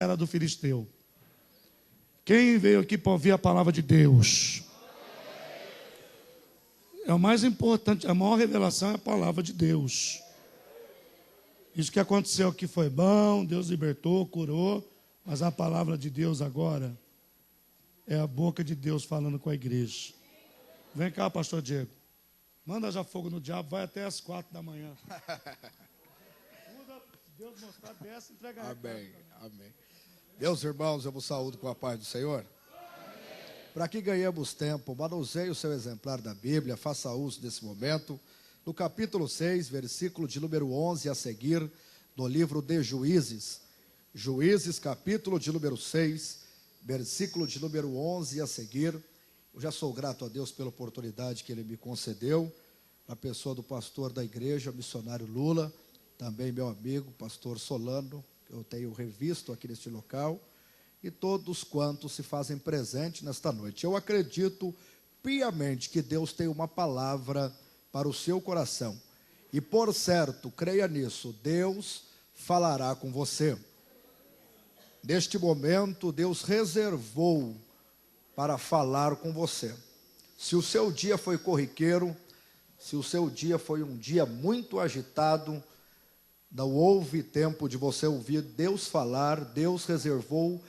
era do filisteu. Quem veio aqui para ouvir a palavra de Deus? É o mais importante, a maior revelação é a palavra de Deus. Isso que aconteceu aqui foi bom, Deus libertou, curou, mas a palavra de Deus agora é a boca de Deus falando com a igreja. Vem cá, pastor Diego. Manda já fogo no diabo, vai até as 4 da manhã. Deus mostrar, desce, entrega. Amém, amém. Meus irmãos, eu vos saúdo com a paz do Senhor. Para que ganhemos tempo, manuseie o seu exemplar da Bíblia, faça uso desse momento. No capítulo 6, versículo de número 11 a seguir, do livro de Juízes. Juízes, capítulo de número 6, versículo de número 11 a seguir. Eu já sou grato a Deus pela oportunidade que Ele me concedeu, na pessoa do pastor da igreja, missionário Lula, também meu amigo, pastor Solano, que eu tenho revisto aqui neste local, e todos quantos se fazem presente nesta noite. Eu acredito piamente que Deus tem uma palavra para o seu coração. E por certo, creia nisso, Deus falará com você. Neste momento, Deus reservou para falar com você. Se o seu dia foi corriqueiro, se o seu dia foi um dia muito agitado, não houve tempo de você ouvir Deus falar, Deus reservou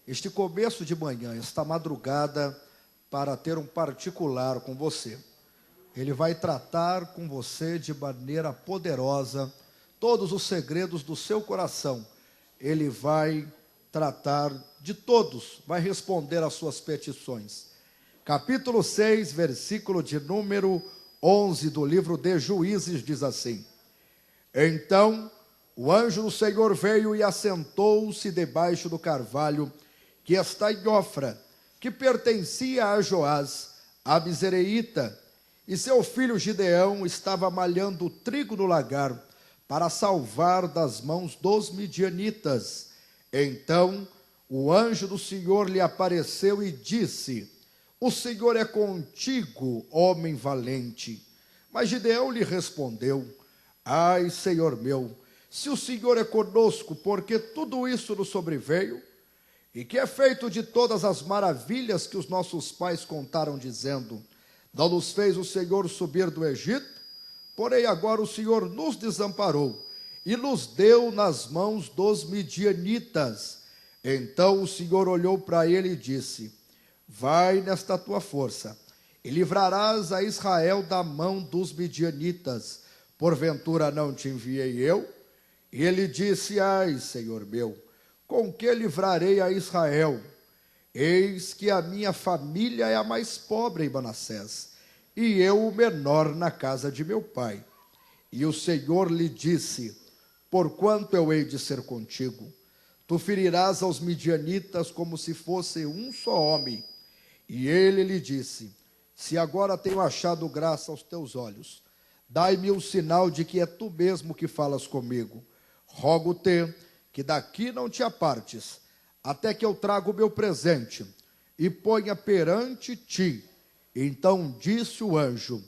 este começo de manhã, esta madrugada, para ter um particular com você. Ele vai tratar com você de maneira poderosa todos os segredos do seu coração. Ele vai tratar de todos, vai responder às suas petições. Capítulo 6, versículo de número 11 do livro de Juízes diz assim: Então o anjo do Senhor veio e assentou-se debaixo do carvalho que está em Ofra, que pertencia a Joás, a Bizereíta, e seu filho Gideão estava malhando trigo no lagar para salvar das mãos dos midianitas. Então o anjo do Senhor lhe apareceu e disse: O Senhor é contigo, homem valente. Mas Gideão lhe respondeu: Ai, Senhor meu, se o Senhor é conosco, porque tudo isso nos sobreveio? E que é feito de todas as maravilhas que os nossos pais contaram, dizendo: Não nos fez o Senhor subir do Egito? Porém agora o Senhor nos desamparou e nos deu nas mãos dos midianitas. Então o Senhor olhou para ele e disse: Vai nesta tua força, e livrarás a Israel da mão dos midianitas. Porventura não te enviei eu? E ele disse: Ai, Senhor meu, com que livrarei a Israel? Eis que a minha família é a mais pobre em Manassés, e eu o menor na casa de meu pai. E o Senhor lhe disse: Porquanto eu hei de ser contigo? Tu ferirás aos midianitas como se fosse um só homem. E ele lhe disse: Se agora tenho achado graça aos teus olhos, dai-me um sinal de que é tu mesmo que falas comigo. Rogo-te que daqui não te apartes, até que eu traga o meu presente e ponha perante ti. Então disse o anjo: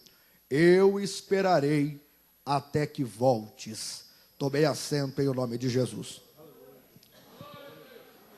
Eu esperarei até que voltes. Tomei assento em o nome de Jesus.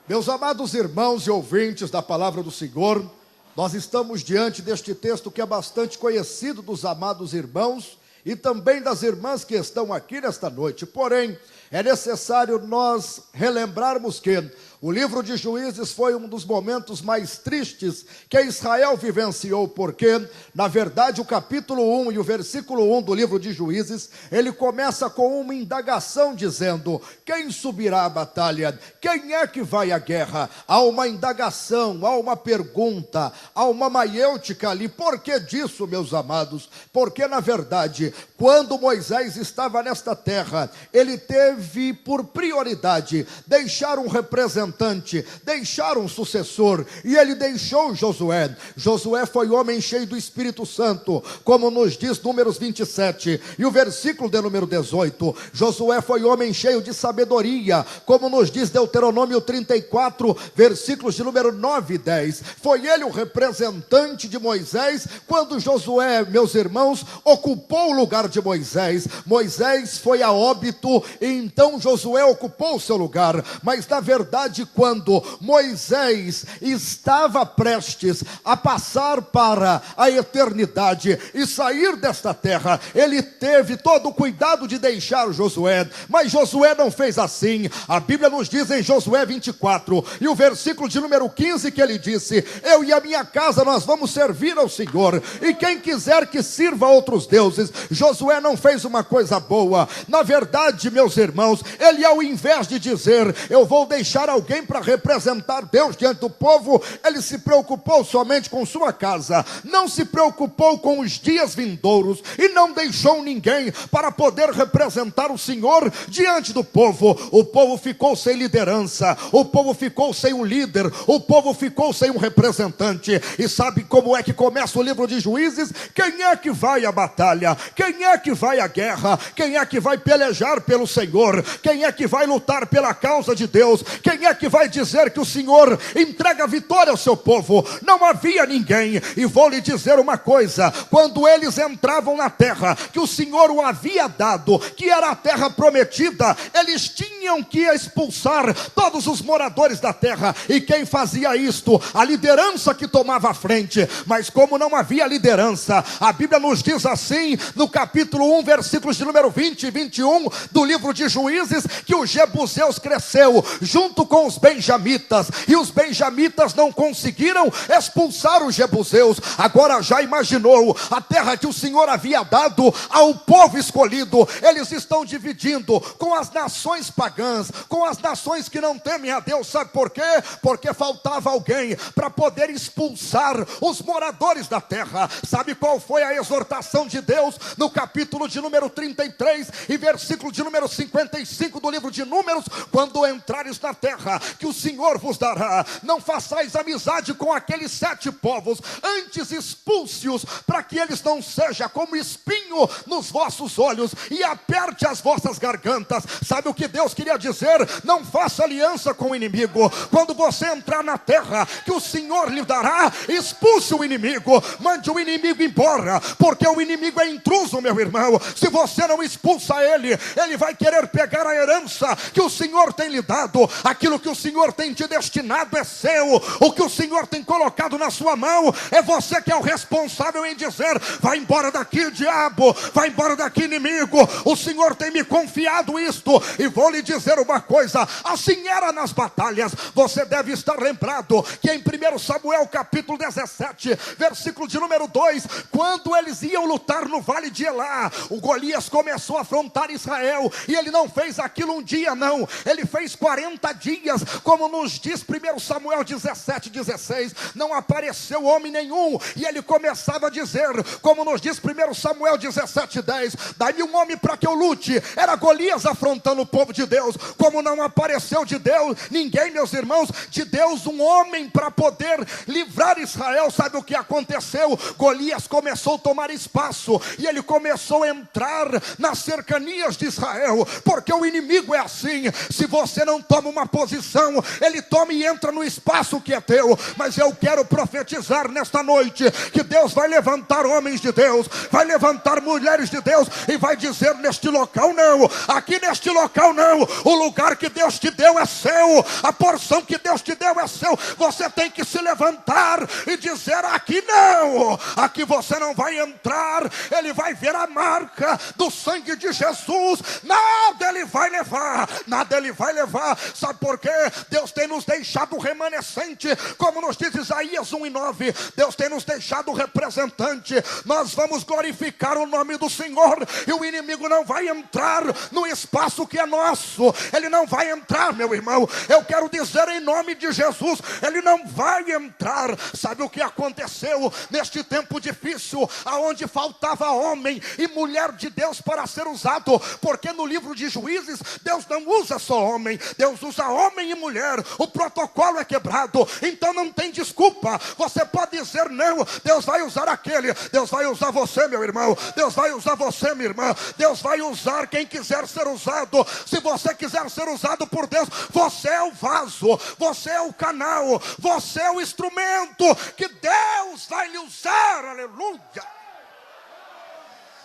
Meus amados irmãos e ouvintes da palavra do Senhor, nós estamos diante deste texto que é bastante conhecido dos amados irmãos e também das irmãs que estão aqui nesta noite. Porém, é necessário nós relembrarmos que o livro de Juízes foi um dos momentos mais tristes que Israel vivenciou, porque, na verdade, o capítulo 1 e o versículo 1 do livro de Juízes, ele começa com uma indagação dizendo: quem subirá à batalha? Quem é que vai à guerra? Há uma indagação, há uma pergunta, há uma maiêutica ali. Por que disso, meus amados? Porque, na verdade, quando Moisés estava nesta terra, ele teve por prioridade deixar um representante, deixar um sucessor, e ele deixou Josué. Josué foi homem cheio do Espírito Santo, como nos diz Números 27 e o versículo de número 18. Josué foi homem cheio de sabedoria, como nos diz Deuteronômio 34, versículos de número 9 e 10. Foi ele o representante de Moisés, quando Josué, meus irmãos, ocupou o lugar de Moisés. Moisés foi a óbito, e então Josué ocupou o seu lugar. Mas na verdade verdade, quando Moisés estava prestes a passar para a eternidade e sair desta terra, ele teve todo o cuidado de deixar Josué, mas Josué não fez assim. A Bíblia nos diz em Josué 24, e o versículo de número 15, que ele disse: eu e a minha casa nós vamos servir ao Senhor, e quem quiser que sirva a outros deuses. Josué não fez uma coisa boa. Na verdade, meus irmãos, ele, ao invés de dizer eu vou deixar alguém para representar Deus diante do povo, ele se preocupou somente com sua casa, não se preocupou com os dias vindouros, e não deixou ninguém para poder representar o Senhor diante do povo. O povo ficou sem liderança, o povo ficou sem um líder, o povo ficou sem um representante. E sabe como é que começa o livro de Juízes? Quem é que vai à batalha? Quem é que vai à guerra? Quem é que vai pelejar pelo Senhor? Quem é que vai lutar pela causa de Deus? Quem é que vai dizer que o Senhor entrega a vitória ao seu povo? Não havia ninguém. E vou lhe dizer uma coisa: quando eles entravam na terra que o Senhor o havia dado, que era a terra prometida, eles tinham que expulsar todos os moradores da terra. E quem fazia isto? A liderança que tomava a frente. Mas como não havia liderança, a Bíblia nos diz assim, no capítulo 1, versículos de número 20 e 21 do livro de Juízes, que os jebuseus cresceu junto com os benjamitas, e os benjamitas não conseguiram expulsar os jebuseus. Agora já imaginou a terra que o Senhor havia dado ao povo escolhido? Eles estão dividindo com as nações pagãs, com as nações que não temem a Deus. Sabe por quê? Porque faltava alguém para poder expulsar os moradores da terra. Sabe qual foi a exortação de Deus no capítulo de número 33 e versículo de número 55 do livro de Números? Quando entrares na terra que o Senhor vos dará, não façais amizade com aqueles 7 povos, antes expulse-os, para que eles não sejam como espinho nos vossos olhos e aperte as vossas gargantas. Sabe o que Deus queria dizer? Não faça aliança com o inimigo. Quando você entrar na terra que o Senhor lhe dará, expulse o inimigo, mande o inimigo embora, porque o inimigo é intruso, meu irmão. Se você não expulsa ele, ele vai querer pegar a herança que o Senhor tem lhe dado. Aquilo que o Senhor tem te destinado é seu. O que o Senhor tem colocado na sua mão, é você que é o responsável em dizer: vai embora daqui, diabo, vai embora daqui, inimigo. O Senhor tem me confiado isto. E vou lhe dizer uma coisa: assim era nas batalhas. Você deve estar lembrado que em 1 Samuel capítulo 17, versículo de número 2, quando eles iam lutar no vale de Elá, o Golias começou a afrontar Israel, e ele não fez aquilo um dia, não, ele fez 40 dias, como nos diz 1 Samuel 17, 16, não apareceu homem nenhum, e ele começava a dizer, como nos diz 1 Samuel 17, 10, dá-me um homem para que eu lute. Era Golias afrontando o povo de Deus. Como não apareceu de Deus ninguém, meus irmãos, de Deus um homem para poder livrar Israel, sabe o que aconteceu? Golias começou a tomar espaço, e ele começou a entrar nas cercanias de Israel, porque o inimigo é assim: se você não toma uma posição, ele toma e entra no espaço que é teu. Mas eu quero profetizar nesta noite que Deus vai levantar homens de Deus, vai levantar mulheres de Deus, e vai dizer: neste local não, aqui neste local não, o lugar que Deus te deu é seu, a porção que Deus te deu é seu. Você tem que se levantar e dizer: aqui não, aqui você não vai entrar. Ele vai ver a marca do sangue de Jesus, nada ele vai levar, nada ele vai levar. Sabe por quê? Deus tem nos deixado remanescente, como nos diz Isaías 1:9, Deus tem nos deixado representante. Nós vamos glorificar o nome do Senhor, e o inimigo não vai entrar no espaço que é nosso. Ele não vai entrar, meu irmão. Eu quero dizer em nome de Jesus, ele não vai entrar. Sabe o que aconteceu neste tempo difícil, aonde faltava homem e mulher de Deus para ser usado? Porque no livro de Juízes, Deus não usa só homem, Deus usa homem e mulher. O protocolo é quebrado, então não tem desculpa. Você pode dizer: não, Deus vai usar aquele. Deus vai usar você, meu irmão. Deus vai usar você, minha irmã. Deus vai usar quem quiser ser usado. Se você quiser ser usado por Deus, você é o vaso, você é o canal, você é o instrumento que Deus vai lhe usar. Aleluia!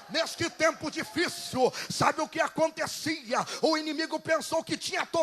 Neste tempo difícil, sabe o que acontecia? O inimigo pensou que tinha tomado